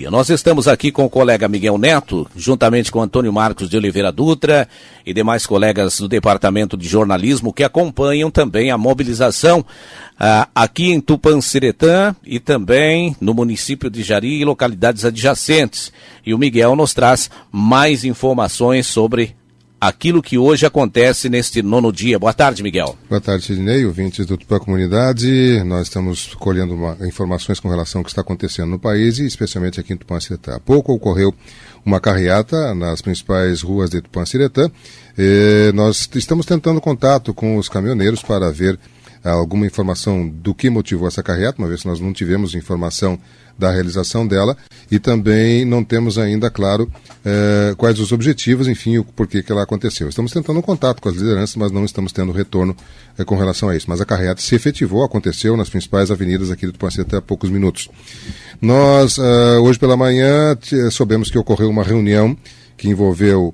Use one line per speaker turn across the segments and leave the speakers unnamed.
Nós estamos aqui com o colega Miguel Neto, juntamente com Antônio Marcos de Oliveira Dutra e demais colegas do Departamento de Jornalismo que acompanham também a mobilização aqui em Tupanciretã e também no município de Jari e localidades adjacentes. E o Miguel nos traz mais informações sobre aquilo que hoje acontece neste 9º dia. Boa tarde, Miguel.
Boa tarde, Sidnei, ouvintes do Tupã Comunidade. Nós estamos colhendo informações com relação ao que está acontecendo no país e especialmente aqui em Tupanciretã. Há pouco ocorreu uma carreata nas principais ruas de Tupanciretã. Nós estamos tentando contato com os caminhoneiros para ver alguma informação do que motivou essa carreata, uma vez que nós não tivemos informação da realização dela e também não temos ainda, claro, quais os objetivos, enfim, o porquê que ela aconteceu. Estamos tentando um contato com as lideranças, mas não estamos tendo retorno com relação a isso. Mas a carreata se efetivou, aconteceu nas principais avenidas aqui do Tupanciretã há poucos minutos. Nós, hoje pela manhã, soubemos que ocorreu uma reunião que envolveu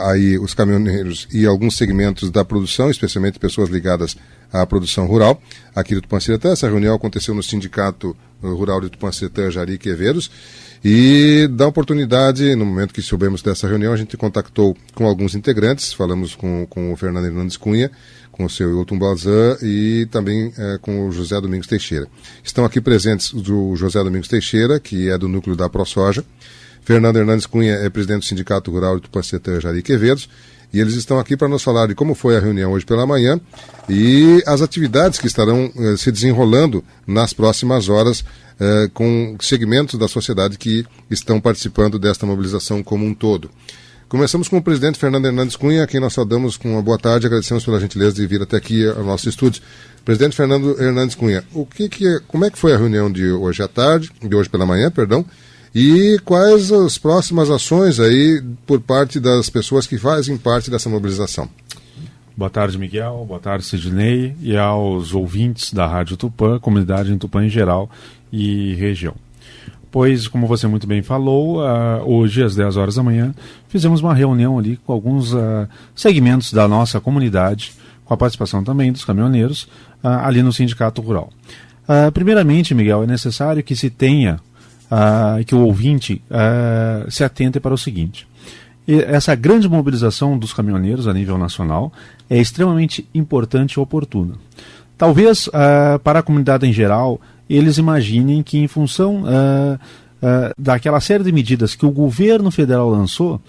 aí os caminhoneiros e alguns segmentos da produção, especialmente pessoas ligadas à produção rural aqui do Tupanciretã. Essa reunião aconteceu no Sindicato Rural de Tupanciretã, Jari e Quevedos, e da oportunidade, no momento que soubemos dessa reunião, a gente contactou com alguns integrantes, falamos com o Fernando Hernandes Cunha, com o seu Hilton Balzan e também com o José Domingos Teixeira. Estão aqui presentes o José Domingos Teixeira, que é do núcleo da ProSoja. Fernando Hernandes Cunha é presidente do Sindicato Rural de Tupanciretã, Jari e Quevedos, e eles estão aqui para nos falar de como foi a reunião hoje pela manhã e as atividades que estarão se desenrolando nas próximas horas com segmentos da sociedade que estão participando desta mobilização como um todo. Começamos com o presidente Fernando Hernandes Cunha, a quem nós saudamos com uma boa tarde e agradecemos pela gentileza de vir até aqui ao nosso estúdio. Presidente Fernando Hernandes Cunha, como é que foi a reunião de hoje à tarde, de hoje pela manhã, perdão, e quais as próximas ações aí por parte das pessoas que fazem parte dessa mobilização?
Boa tarde, Miguel. Boa tarde, Sidnei, e aos ouvintes da Rádio Tupã, comunidade em Tupã em geral e região. Pois, como você muito bem falou, hoje às 10 horas da manhã fizemos uma reunião ali com alguns segmentos da nossa comunidade, com a participação também dos caminhoneiros, ali no Sindicato Rural. Primeiramente, Miguel, é necessário que se tenha que o ouvinte se atente para o seguinte: essa grande mobilização dos caminhoneiros a nível nacional é extremamente importante e oportuna. Talvez para a comunidade em geral eles imaginem que em função daquela série de medidas que o governo federal lançou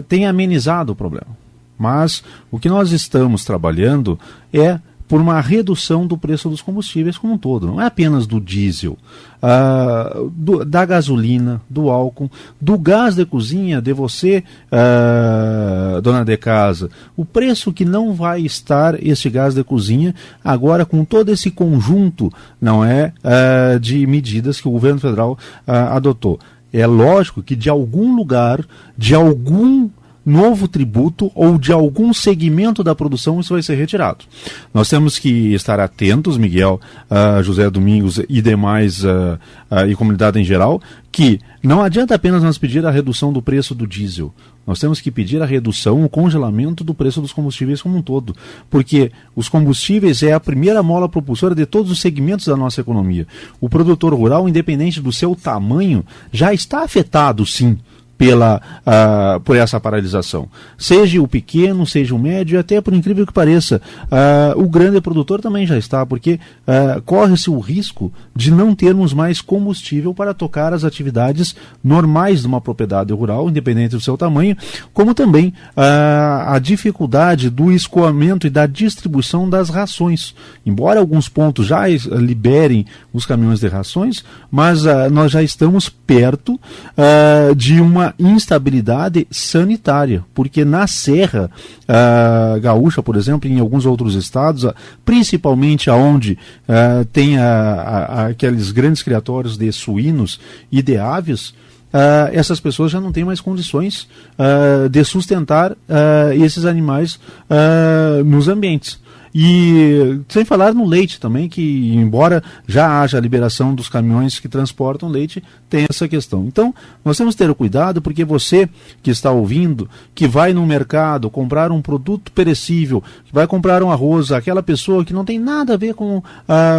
tenha amenizado o problema. Mas o que nós estamos trabalhando é por uma redução do preço dos combustíveis como um todo. Não é apenas do diesel, da gasolina, do álcool, do gás de cozinha, de você, dona de casa. O preço que não vai estar este gás de cozinha agora com todo esse conjunto, não é, de medidas que o governo federal adotou. É lógico que de algum lugar, de algum novo tributo ou de algum segmento da produção isso vai ser retirado. Nós temos que estar atentos, Miguel, José Domingos e demais e comunidade em geral, que não adianta apenas nós pedir a redução do preço do diesel. Nós temos que pedir a redução, o congelamento do preço dos combustíveis como um todo, porque os combustíveis é a primeira mola propulsora de todos os segmentos da nossa economia. O produtor rural, independente do seu tamanho, já está afetado, sim, por essa paralisação. Seja o pequeno, seja o médio, e até, por incrível que pareça, o grande produtor também já está, porque corre-se o risco de não termos mais combustível para tocar as atividades normais de uma propriedade rural, independente do seu tamanho, como também a dificuldade do escoamento e da distribuição das rações. Embora alguns pontos já liberem os caminhões de rações, mas nós já estamos perto de uma instabilidade sanitária, porque na Serra Gaúcha, por exemplo, e em alguns outros estados, principalmente aonde tem aqueles grandes criatórios de suínos e de aves, essas pessoas já não têm mais condições de sustentar esses animais nos ambientes. E sem falar no leite também, que embora já haja a liberação dos caminhões que transportam leite, tem essa questão. Então, nós temos que ter cuidado, porque você que está ouvindo, que vai no mercado comprar um produto perecível, que vai comprar um arroz, aquela pessoa que não tem nada a ver com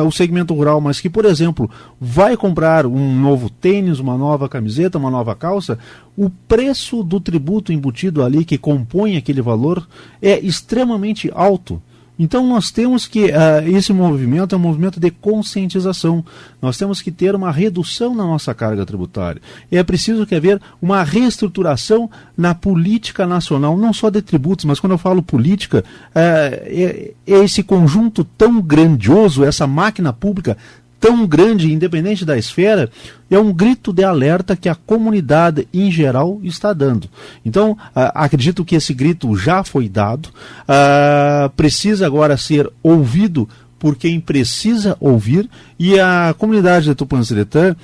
o segmento rural, mas que, por exemplo, vai comprar um novo tênis, uma nova camiseta, uma nova calça, o preço do tributo embutido ali, que compõe aquele valor, é extremamente alto. Então nós temos que, esse movimento é um movimento de conscientização, nós temos que ter uma redução na nossa carga tributária. É preciso que haver uma reestruturação na política nacional, não só de tributos, mas quando eu falo política, é esse conjunto tão grandioso, essa máquina pública tão grande, independente da esfera, é um grito de alerta que a comunidade em geral está dando. Então, acredito que esse grito já foi dado, precisa agora ser ouvido por quem precisa ouvir, e a comunidade de Tupã-Seretã,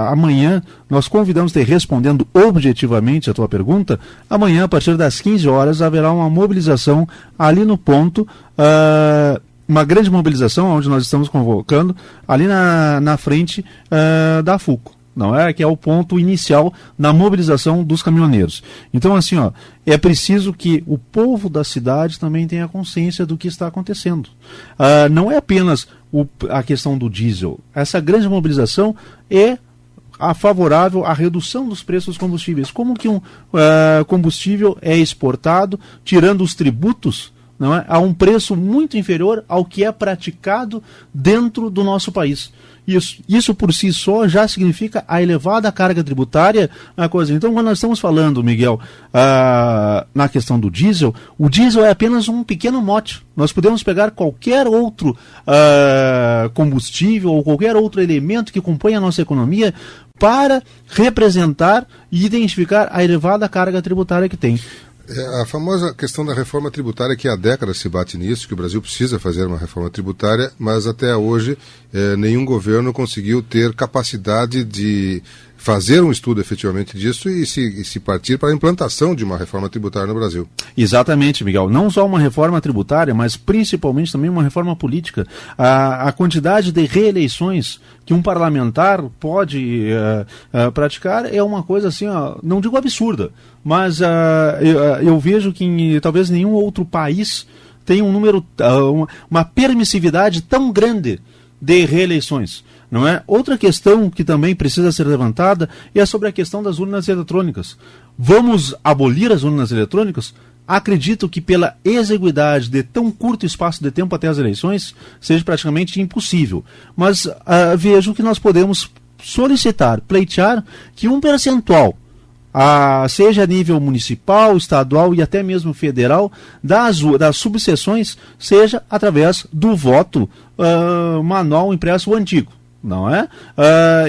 amanhã, nós convidamos, te respondendo objetivamente a tua pergunta, amanhã, a partir das 15 horas, haverá uma mobilização ali no ponto, uma grande mobilização, onde nós estamos convocando, ali na frente da FUCO, não é? Que é o ponto inicial da mobilização dos caminhoneiros. Então, assim, ó, é preciso que o povo da cidade também tenha consciência do que está acontecendo. Não é apenas a questão do diesel. Essa grande mobilização é favorável à redução dos preços dos combustíveis. Como que um combustível é exportado, tirando os tributos, não é, a um preço muito inferior ao que é praticado dentro do nosso país. Isso por si só já significa a elevada carga tributária na coisa. Então, quando nós estamos falando, Miguel, na questão do diesel, o diesel é apenas um pequeno mote. Nós podemos pegar qualquer outro combustível ou qualquer outro elemento que compõe a nossa economia para representar e identificar a elevada carga tributária que tem.
A famosa questão da reforma tributária, que há décadas se bate nisso, que o Brasil precisa fazer uma reforma tributária, mas até hoje nenhum governo conseguiu ter capacidade de fazer um estudo efetivamente disso e se partir para a implantação de uma reforma tributária no Brasil.
Exatamente, Miguel. Não só uma reforma tributária, mas principalmente também uma reforma política. A quantidade de reeleições que um parlamentar pode praticar é uma coisa assim, não digo absurda, mas eu vejo que talvez nenhum outro país tenha um número, uma permissividade tão grande de reeleições. Não é? Outra questão que também precisa ser levantada é sobre a questão das urnas eletrônicas. Vamos abolir as urnas eletrônicas? Acredito que pela exiguidade de tão curto espaço de tempo até as eleições, seja praticamente impossível. Mas vejo que nós podemos solicitar, pleitear, que um percentual, seja a nível municipal, estadual e até mesmo federal, das subseções, seja através do voto manual impresso antigo. Não é?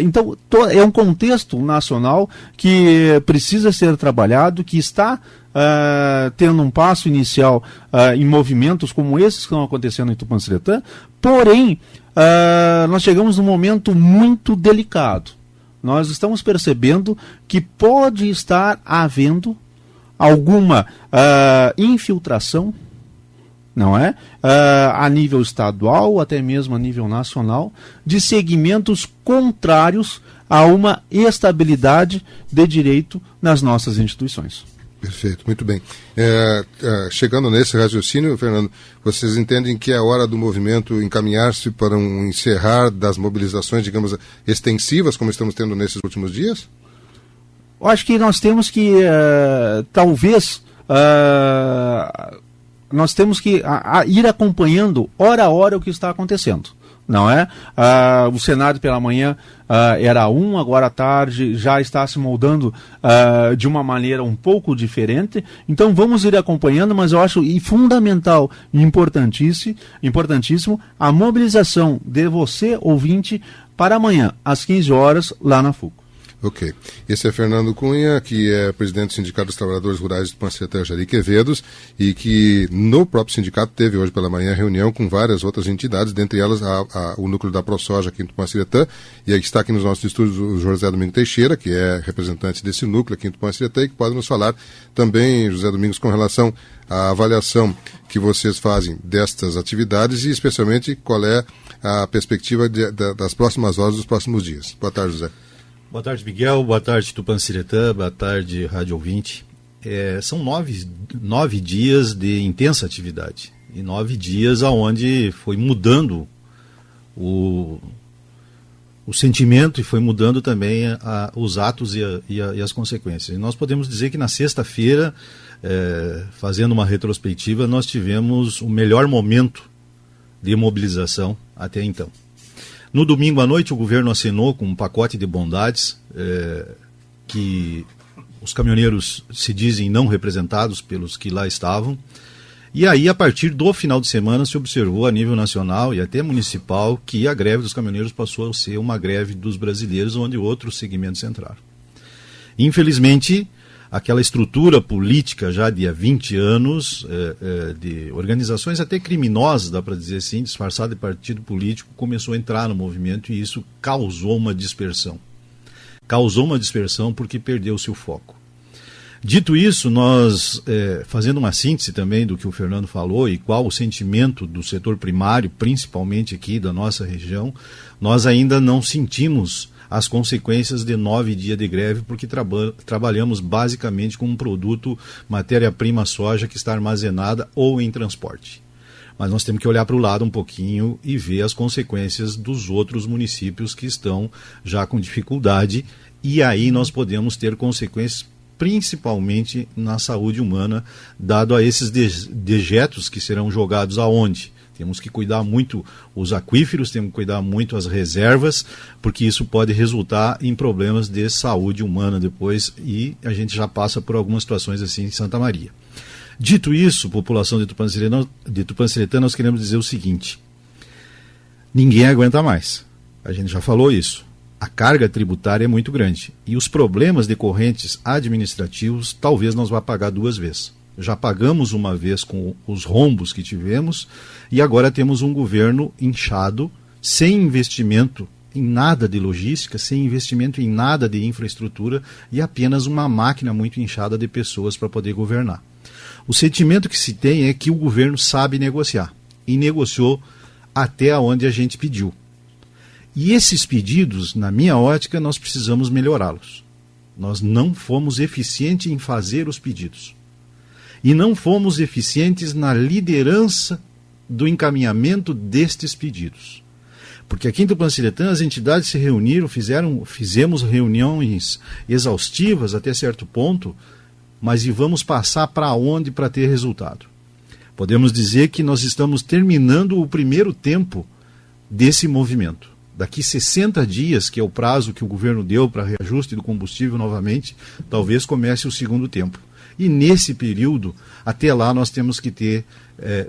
Então, é um contexto nacional que precisa ser trabalhado, que está tendo um passo inicial em movimentos como esses que estão acontecendo em Tupã-Seretã, porém, nós chegamos num momento muito delicado. Nós estamos percebendo que pode estar havendo alguma infiltração, não é? A nível estadual, até mesmo a nível nacional, de segmentos contrários a uma estabilidade de direito nas nossas instituições.
Perfeito, muito bem. Chegando nesse raciocínio, Fernando, vocês entendem que é hora do movimento encaminhar-se para um encerrar das mobilizações, digamos, extensivas, como estamos tendo nesses últimos dias?
Eu acho que nós temos que, talvez... nós temos que ir acompanhando hora a hora o que está acontecendo, não é? O cenário pela manhã era agora à tarde já está se moldando de uma maneira um pouco diferente, então vamos ir acompanhando, mas eu acho fundamental e importantíssimo a mobilização de você, ouvinte, para amanhã, às 15 horas, lá na FUCO.
Ok. Esse é Fernando Cunha, que é presidente do Sindicato dos Trabalhadores Rurais de Tupanciretã, Jari Quevedos, e que no próprio sindicato teve hoje pela manhã reunião com várias outras entidades, dentre elas o núcleo da ProSoja aqui em Tupanciretã, e aí está aqui nos nossos estúdios o José Domingos Teixeira, que é representante desse núcleo aqui em Tupanciretã, e que pode nos falar também, José Domingos, com relação à avaliação que vocês fazem destas atividades e especialmente qual é a perspectiva das próximas horas, dos próximos dias. Boa tarde, José.
Boa tarde, Miguel. Boa tarde, Tupanciretã. Boa tarde, Rádio Ouvinte. São 9 dias de intensa atividade. E 9 dias onde foi mudando o sentimento e foi mudando também os atos e as consequências. E nós podemos dizer que na sexta-feira, fazendo uma retrospectiva, nós tivemos o melhor momento de mobilização até então. No domingo à noite, o governo assinou com um pacote de bondades que os caminhoneiros se dizem não representados pelos que lá estavam. E aí, a partir do final de semana, se observou a nível nacional e até municipal que a greve dos caminhoneiros passou a ser uma greve dos brasileiros, onde outros segmentos entraram. Infelizmente, aquela estrutura política já de há 20 anos, de organizações até criminosas, dá para dizer assim, disfarçada de partido político, começou a entrar no movimento e isso causou uma dispersão. Causou uma dispersão porque perdeu-se o foco. Dito isso, nós, fazendo uma síntese também do que o Fernando falou e qual o sentimento do setor primário, principalmente aqui da nossa região, nós ainda não sentimos as consequências de 9 dias de greve, porque trabalhamos basicamente com um produto, matéria-prima soja, que está armazenada ou em transporte. Mas nós temos que olhar para o lado um pouquinho e ver as consequências dos outros municípios que estão já com dificuldade, e aí nós podemos ter consequências principalmente na saúde humana, dado a esses dejetos que serão jogados aonde? Temos que cuidar muito os aquíferos, temos que cuidar muito as reservas, porque isso pode resultar em problemas de saúde humana depois, e a gente já passa por algumas situações assim em Santa Maria. Dito isso, população de Tupanciretã, nós queremos dizer o seguinte: ninguém aguenta mais. A gente já falou isso. A carga tributária é muito grande e os problemas decorrentes administrativos talvez nós vá pagar 2 vezes. Já pagamos uma vez com os rombos que tivemos e agora temos um governo inchado, sem investimento em nada de logística, sem investimento em nada de infraestrutura e apenas uma máquina muito inchada de pessoas para poder governar. O sentimento que se tem é que o governo sabe negociar e negociou até onde a gente pediu. E esses pedidos, na minha ótica, nós precisamos melhorá-los. Nós não fomos eficientes em fazer os pedidos. E não fomos eficientes na liderança do encaminhamento destes pedidos. Porque aqui em Tupanciretã as entidades se reuniram, fizemos reuniões exaustivas até certo ponto, mas e vamos passar para onde para ter resultado? Podemos dizer que nós estamos terminando o primeiro tempo desse movimento. Daqui 60 dias, que é o prazo que o governo deu para reajuste do combustível novamente, talvez comece o segundo tempo. E nesse período, até lá, nós temos que ter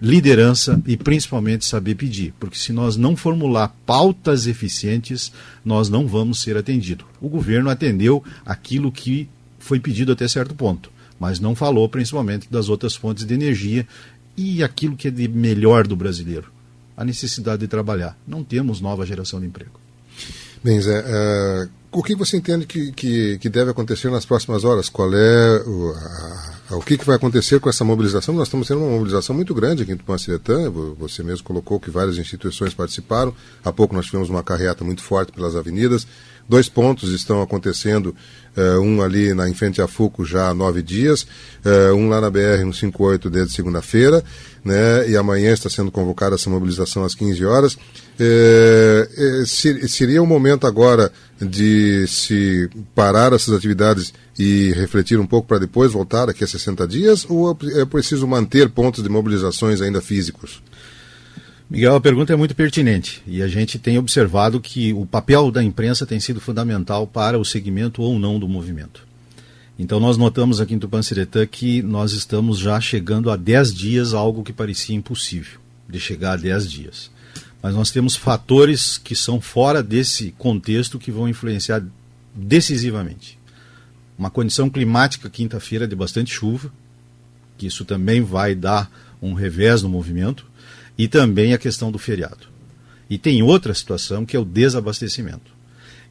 liderança e principalmente saber pedir. Porque se nós não formular pautas eficientes, nós não vamos ser atendidos. O governo atendeu aquilo que foi pedido até certo ponto, mas não falou principalmente das outras fontes de energia e aquilo que é de melhor do brasileiro. A necessidade de trabalhar. Não temos nova geração de emprego.
Bem, Zé, o que você entende que deve acontecer nas próximas horas? Qual é o que vai acontecer com essa mobilização? Nós estamos tendo uma mobilização muito grande aqui em Tupanciretã. Você mesmo colocou que várias instituições participaram. Há pouco nós tivemos uma carreata muito forte pelas avenidas. 2 pontos estão acontecendo, um ali em frente à FUCO já há 9 dias, um lá na BR no 58 desde segunda-feira, né, e amanhã está sendo convocada essa mobilização às 15 horas. Seria o momento agora de se parar essas atividades e refletir um pouco para depois voltar daqui a 60 dias, ou é preciso manter pontos de mobilizações ainda físicos?
Miguel, a pergunta é muito pertinente e a gente tem observado que o papel da imprensa tem sido fundamental para o segmento ou não do movimento. Então nós notamos aqui em Tupanciretã que nós estamos já chegando a 10 dias, algo que parecia impossível de chegar a 10 dias. Mas nós temos fatores que são fora desse contexto que vão influenciar decisivamente. Uma condição climática quinta-feira de bastante chuva, que isso também vai dar um revés no movimento, e também a questão do feriado. E tem outra situação que é o desabastecimento.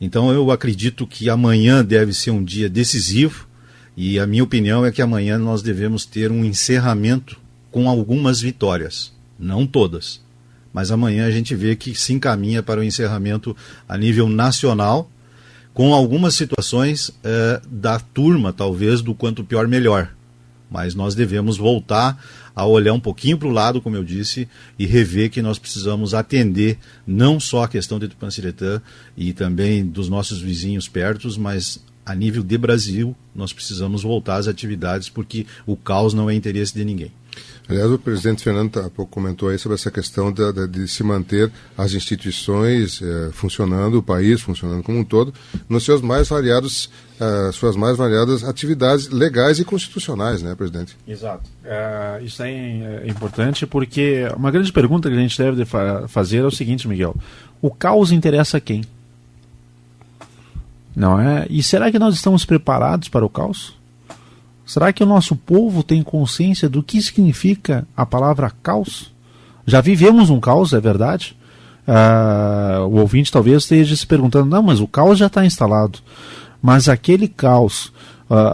Então eu acredito que amanhã deve ser um dia decisivo, e a minha opinião é que amanhã nós devemos ter um encerramento com algumas vitórias, não todas. Mas amanhã a gente vê que se encaminha para o encerramento a nível nacional, com algumas situações da turma, talvez, do quanto pior melhor. Mas nós devemos voltar a olhar um pouquinho para o lado, como eu disse, e rever que nós precisamos atender não só a questão de Tupanciretã e também dos nossos vizinhos perto, mas a nível de Brasil nós precisamos voltar às atividades, porque o caos não é interesse de ninguém.
Aliás, o presidente Fernando há pouco comentou aí sobre essa questão de se manter as instituições funcionando, o país funcionando como um todo, nos seus suas mais variadas atividades legais e constitucionais, né, presidente?
Exato. Isso aí é importante, porque uma grande pergunta que a gente deve fazer é o seguinte, Miguel: o caos interessa a quem? Não é? E será que nós estamos preparados para o caos? Será que o nosso povo tem consciência do que significa a palavra caos? Já vivemos um caos, é verdade? O ouvinte talvez esteja se perguntando, não, mas o caos já está instalado. Mas aquele caos,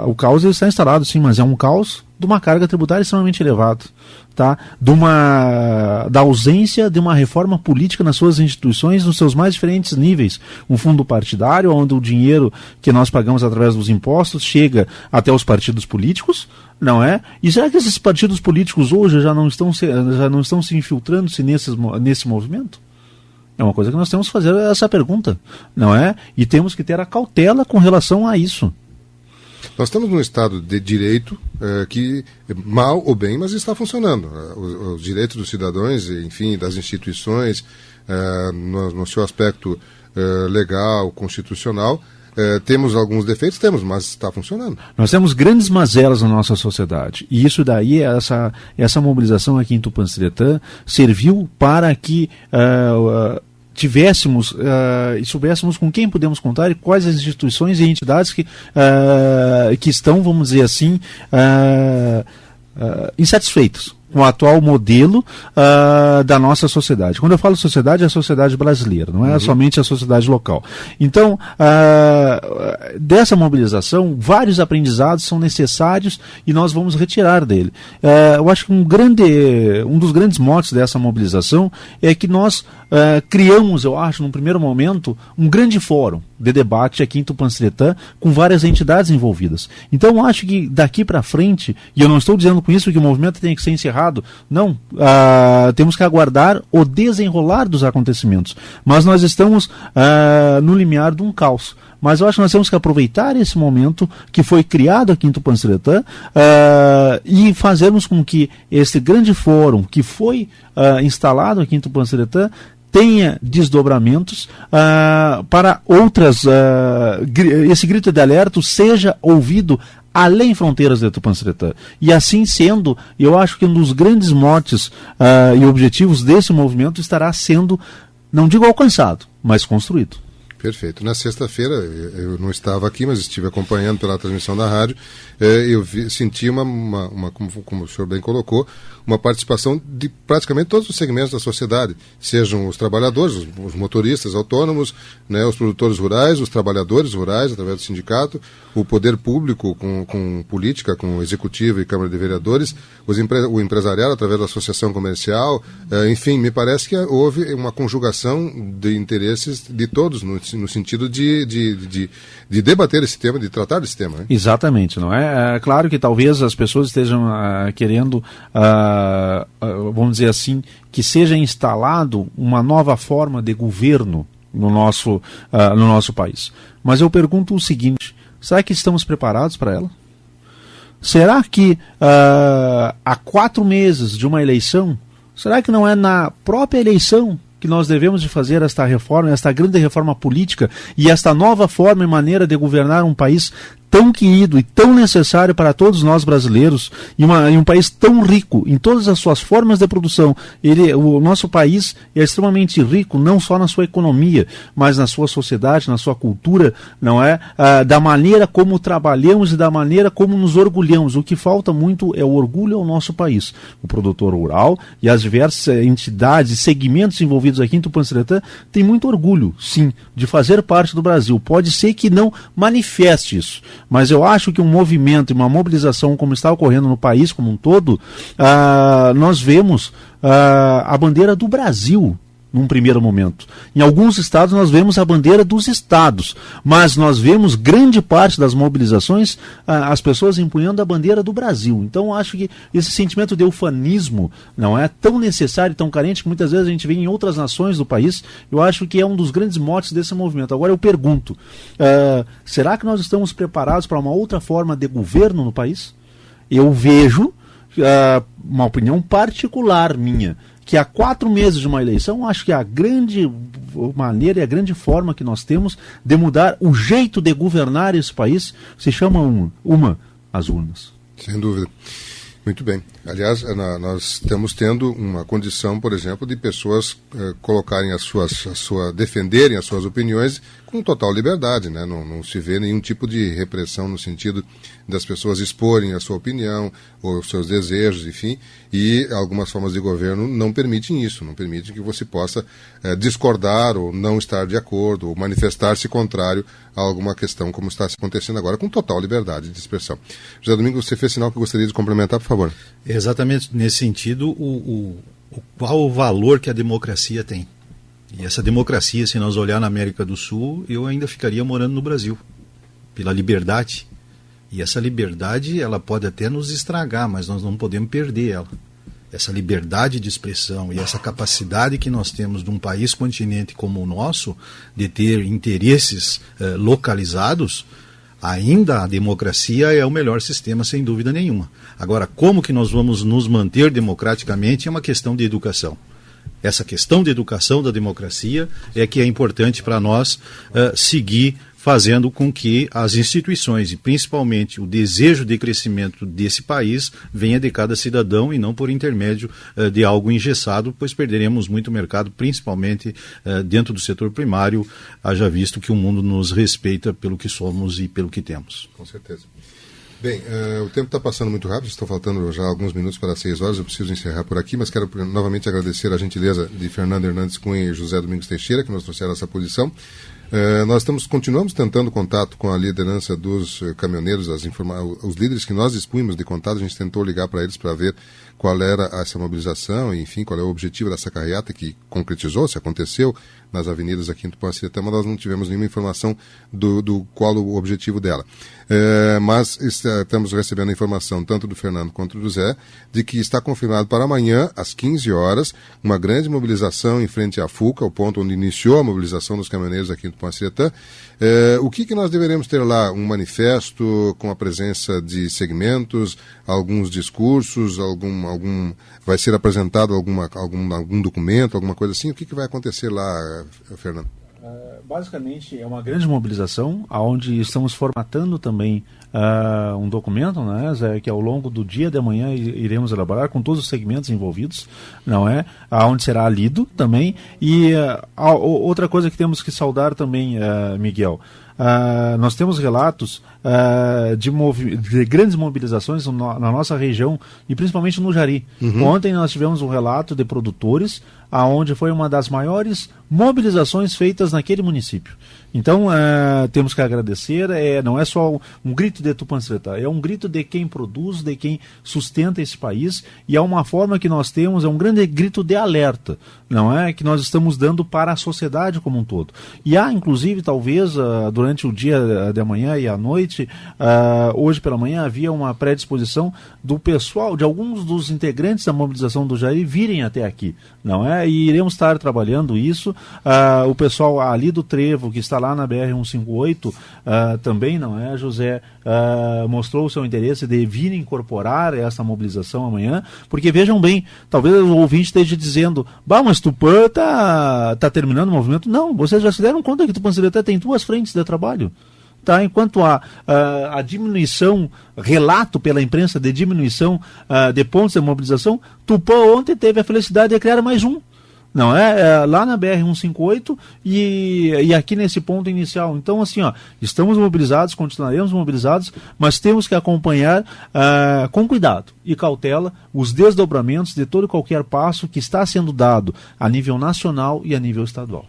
o caos está instalado sim, mas é um caos de uma carga tributária extremamente elevada, tá? Da ausência de uma reforma política nas suas instituições, nos seus mais diferentes níveis. Um fundo partidário, onde o dinheiro que nós pagamos através dos impostos chega até os partidos políticos, não é? E será que esses partidos políticos hoje já não estão se infiltrando-se nesse movimento? É uma coisa que nós temos que fazer essa pergunta, não é? E temos que ter a cautela com relação a isso.
Nós estamos num Estado de direito que, mal ou bem, mas está funcionando. Os direitos dos cidadãos, enfim, das instituições, no seu aspecto legal, constitucional, temos alguns defeitos, mas está funcionando.
Nós temos grandes mazelas na nossa sociedade. E isso daí, essa mobilização aqui em Tupanciretã, serviu para que tivéssemos e soubéssemos com quem podemos contar e quais as instituições e entidades que estão, vamos dizer assim, insatisfeitos com o atual modelo da nossa sociedade. Quando eu falo sociedade, é a sociedade brasileira, não é somente a sociedade local. Então, dessa mobilização, vários aprendizados são necessários e nós vamos retirar dele. Eu acho que um dos grandes motes dessa mobilização é que nós criamos, eu acho, num primeiro momento, um grande fórum de debate aqui em Tupanciretã, com várias entidades envolvidas. Então, eu acho que daqui para frente, e eu não estou dizendo com isso que o movimento tem que ser encerrado, não, temos que aguardar o desenrolar dos acontecimentos. Mas nós estamos no limiar de um caos. Mas eu acho que nós temos que aproveitar esse momento que foi criado aqui em Tupanciretã e fazermos com que esse grande fórum que foi instalado aqui em Tupanciretã tenha desdobramentos para outras, esse grito de alerta seja ouvido além fronteiras de Tupanciretã. E assim sendo, eu acho que um dos grandes motes e objetivos desse movimento estará sendo, não digo alcançado, mas construído.
Perfeito. Na sexta-feira, eu não estava aqui, mas estive acompanhando pela transmissão da rádio, eu senti como o senhor bem colocou, uma participação de praticamente todos os segmentos da sociedade, sejam os trabalhadores, os motoristas autônomos, né, os produtores rurais, os trabalhadores rurais, através do sindicato, o poder público com política, com o executivo e Câmara de Vereadores, o empresariado através da associação comercial, enfim, me parece que houve uma conjugação de interesses de todos, no sentido de debater esse tema, de tratar desse tema. Né?
Exatamente, não é? Claro que talvez as pessoas estejam querendo, vamos dizer assim, que seja instalado uma nova forma de governo no nosso país. Mas eu pergunto o seguinte, será que estamos preparados para ela? Será que há 4 meses de uma eleição, será que não é na própria eleição que nós devemos de fazer esta reforma, esta grande reforma política e esta nova forma e maneira de governar um país tão querido e tão necessário para todos nós brasileiros, e um país tão rico em todas as suas formas de produção. O nosso país é extremamente rico, não só na sua economia, mas na sua sociedade, na sua cultura, não é? Da maneira como trabalhamos e da maneira como nos orgulhamos. O que falta muito é o orgulho ao nosso país. O produtor rural e as diversas entidades e segmentos envolvidos aqui em Tupã-Seretã têm muito orgulho, sim, de fazer parte do Brasil. Pode ser que não manifeste isso, mas eu acho que um movimento e uma mobilização como está ocorrendo no país como um todo, nós vemos a bandeira do Brasil num primeiro momento. Em alguns estados nós vemos a bandeira dos estados, mas nós vemos grande parte das mobilizações as pessoas empunhando a bandeira do Brasil. Então eu acho que esse sentimento de ufanismo não é tão necessário e tão carente que muitas vezes a gente vê em outras nações do país. Eu acho que é um dos grandes motes desse movimento. Agora eu pergunto, será que nós estamos preparados para uma outra forma de governo no país? Eu vejo uma opinião particular minha, que há 4 meses de uma eleição, acho que a grande maneira e a grande forma que nós temos de mudar o jeito de governar esse país se chama as urnas.
Sem dúvida. Muito bem. Aliás, nós estamos tendo uma condição, por exemplo, de pessoas colocarem defenderem as suas opiniões com total liberdade, né? Não se vê nenhum tipo de repressão no sentido das pessoas exporem a sua opinião ou os seus desejos, enfim, e algumas formas de governo não permitem isso, não permitem que você possa discordar ou não estar de acordo ou manifestar-se contrário a alguma questão como está acontecendo agora, com total liberdade de expressão. José Domingos, você fez sinal que eu gostaria de complementar, por favor.
Exatamente nesse sentido, qual o valor que a democracia tem. E essa democracia, se nós olhar na América do Sul, eu ainda ficaria morando no Brasil, pela liberdade. E essa liberdade, ela pode até nos estragar, mas nós não podemos perder ela. Essa liberdade de expressão e essa capacidade que nós temos de um país continente como o nosso, de ter interesses localizados, ainda a democracia é o melhor sistema, sem dúvida nenhuma. Agora, como que nós vamos nos manter democraticamente é uma questão de educação. Essa questão de educação da democracia é que é importante para nós seguir fazendo com que as instituições e principalmente o desejo de crescimento desse país venha de cada cidadão e não por intermédio de algo engessado, pois perderemos muito mercado, principalmente dentro do setor primário, haja visto que o mundo nos respeita pelo que somos e pelo que temos.
Com certeza. Bem, o tempo está passando muito rápido, estão faltando já alguns minutos para 6 horas, eu preciso encerrar por aqui, mas quero novamente agradecer a gentileza de Fernando Hernandes Cunha e José Domingos Teixeira, que nos trouxeram essa posição. Nós continuamos tentando contato com a liderança dos caminhoneiros, os líderes que nós dispunhamos de contato, a gente tentou ligar para eles para ver qual era essa mobilização, enfim, qual é o objetivo dessa carreata que concretizou-se, aconteceu nas avenidas aqui em Tupã-Seretã, mas nós não tivemos nenhuma informação do qual o objetivo dela. Mas estamos recebendo a informação tanto do Fernando quanto do José de que está confirmado para amanhã, às 15 horas, uma grande mobilização em frente à FUCA, o ponto onde iniciou a mobilização dos caminhoneiros aqui em Tupã-Seretã. O que nós deveremos ter lá? Um manifesto com a presença de segmentos, alguns discursos, vai ser apresentado algum documento, alguma coisa assim? O que vai acontecer lá, Fernando?
Basicamente é uma grande mobilização, onde estamos formatando também um documento, né, Zé, que ao longo do dia de amanhã iremos elaborar com todos os segmentos envolvidos, não é? Onde será lido também. E outra coisa que temos que saudar também, Miguel, nós temos relatos de grandes mobilizações na nossa região e principalmente no Jari. Ontem nós tivemos um relato de produtores aonde foi uma das maiores mobilizações feitas naquele município. Então temos que agradecer, não é só um grito de Tupã-Seretã, é um grito de quem produz, de quem sustenta esse país, e é uma forma que nós temos, é um grande grito de alerta, não é? Que nós estamos dando para a sociedade como um todo. E há, inclusive, talvez, durante o dia de amanhã e à noite, hoje pela manhã, havia uma predisposição do pessoal, de alguns dos integrantes da mobilização do Jari virem até aqui, não é? E iremos estar trabalhando isso. O pessoal ali do Trevo, que está lá na BR-158, também, não é, José, mostrou o seu interesse de vir incorporar essa mobilização amanhã, porque vejam bem, talvez o ouvinte esteja dizendo, mas Tupã está terminando o movimento. Não, vocês já se deram conta que Tupã-Seretã tem 2 frentes de trabalho.
Tá? Enquanto a diminuição, relato pela imprensa de diminuição de pontos de mobilização, Tupã ontem teve a felicidade de criar mais um. Não, lá na BR-158 e aqui nesse ponto inicial. Então, assim, estamos mobilizados, continuaremos mobilizados, mas temos que acompanhar com cuidado e cautela os desdobramentos de todo e qualquer passo que está sendo dado a nível nacional e a nível estadual.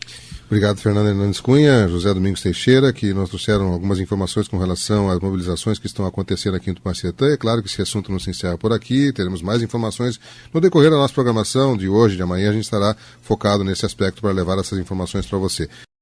Obrigado, Fernando Hernandes Cunha, José Domingos Teixeira, que nos trouxeram algumas informações com relação às mobilizações que estão acontecendo aqui em Tupanciretã. É claro que esse assunto não se encerra por aqui, teremos mais informações no decorrer da nossa programação de hoje, de amanhã, a gente estará focado nesse aspecto para levar essas informações para você.